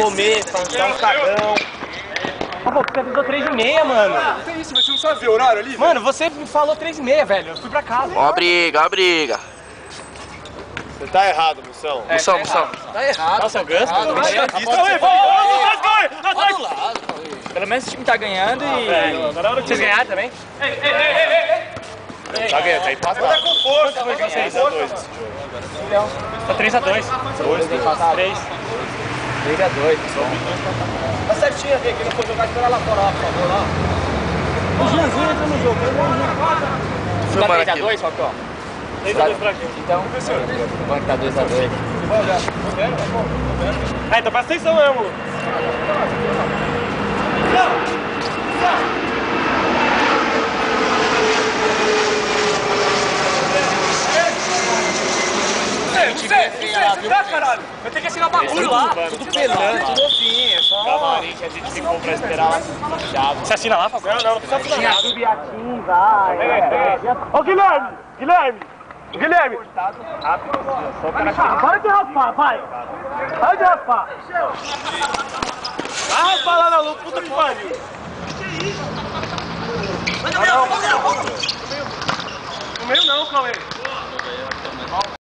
comer, dar um cagão. Ah, pô, você avisou 3h30, mano. Não tem isso, mas você não sabe ver o horário ali? Mano, você me falou 3h30, velho. Eu fui pra casa. Ó a briga, ó a briga. Você tá errado, Moção. Moção. Tá errado. Nossa, o Gus, mano. Pelo menos o time tá ganhando e... Vocês ganharam também? Tá ganhando, tá empatado. Tá com força, foi vocês. 3x2 esse jogo. Tá 3x2. 3. 3x2. Tá certinho aqui, que não for jogar, espera lá fora, por favor, lá. O Gianzinho entra no jogo. Tá 3x2, Falcão? 3x2 pra quê? Então, quanto tá 2x2? Ah, então presta atenção mesmo. Você tá, caralho? Vai ter que assinar bagulho lá. Tudo pelando, tudo assim, é só... Camarim que a gente ficou pra esperar lá. Você assina lá, Falcão? Não precisa assinar. Subiatim, vai. Ô, Guilherme! Guilherme! Para de raspar, vai! Para de raspar! Vai raspar lá na lua, puta que pariu! No meio não, Cauê!